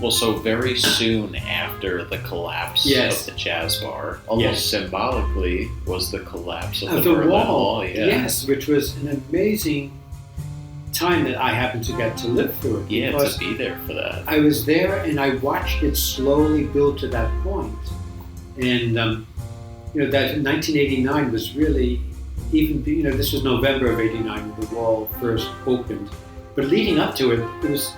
Well, so very soon after the collapse Yes. of the Jazz Bar, almost Yes. symbolically, was the collapse of Of the the Berlin wall, Wall. Yeah. yes, which was an amazing time that I happened to get to live through it. Yeah, because to be there for that. I was there and I watched it slowly build to that point. And, that 1989 was really, even, this was November of 89 when the wall first opened. But leading up to it,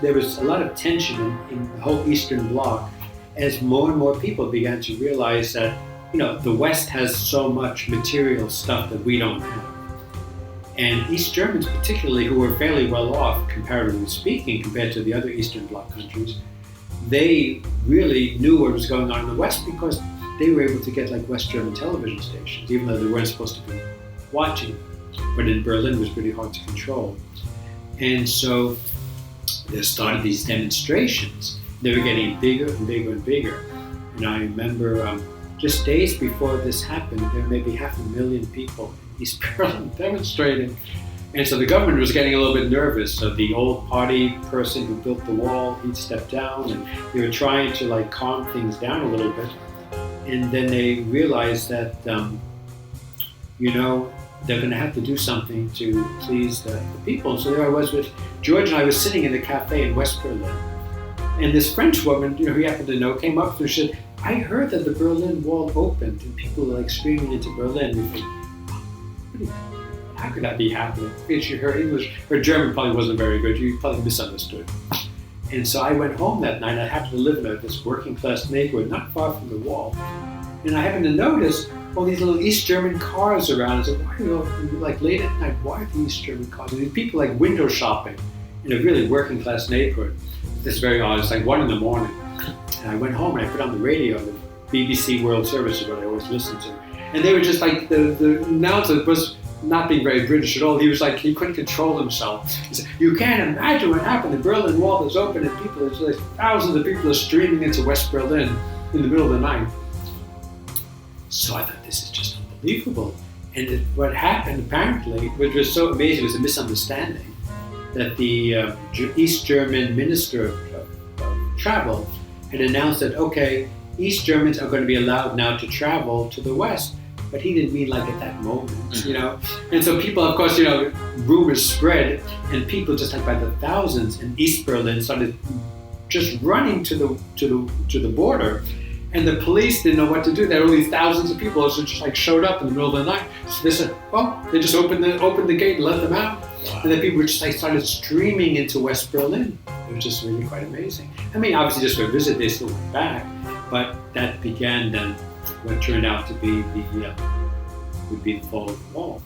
there was a lot of tension in the whole Eastern Bloc as more and more people began to realize that, the West has so much material stuff that we don't have. And East Germans particularly, who were fairly well off, comparatively speaking, compared to the other Eastern Bloc countries, they really knew what was going on in the West because they were able to get like West German television stations, even though they weren't supposed to be watching. But in Berlin it was pretty hard to control. And so there started these demonstrations. They were getting bigger and bigger and bigger. And I remember just days before this happened, there were maybe 500,000 people in East Berlin demonstrating. And so the government was getting a little bit nervous. So the old party person who built the wall, he stepped down, and they were trying to calm things down a little bit. And then they realized that, they're going to have to do something to please the people. So there I was with George, and I was sitting in a cafe in West Berlin. And this French woman, who he happened to know, came up to her and said, I heard that the Berlin Wall opened and people were screaming into Berlin. We think, how could that be happening? Her English, her German probably wasn't very good. You probably misunderstood. And so I went home that night. I happened to live in this working class neighborhood not far from the wall. And I happened to notice all these little East German cars around. I said, why, late at night, why are the East German cars? And these people window shopping in a really working class neighborhood. It's very odd. It's 1 a.m. And I went home and I put on the radio, the BBC World Service is what I always listen to. And they were just the announcer was not being very British at all. He was he couldn't control himself. He said, you can't imagine what happened. The Berlin Wall is open and thousands of people are streaming into West Berlin in the middle of the night. So I thought, this is just unbelievable. And what happened apparently, which was so amazing, was a misunderstanding that the East German Minister of Travel had announced that, okay, East Germans are going to be allowed now to travel to the West. But he didn't mean at that moment, And so people, of course, rumors spread, and people just by the thousands in East Berlin started just running to the border, and the police didn't know what to do. There were all these thousands of people who just showed up in the middle of the night. So they said, well, they just opened the gate and let them out. Wow. And then people just started streaming into West Berlin. It was just really quite amazing. I mean, obviously just for a visit, they still went back, but that began then what turned out to be the fall of the wall.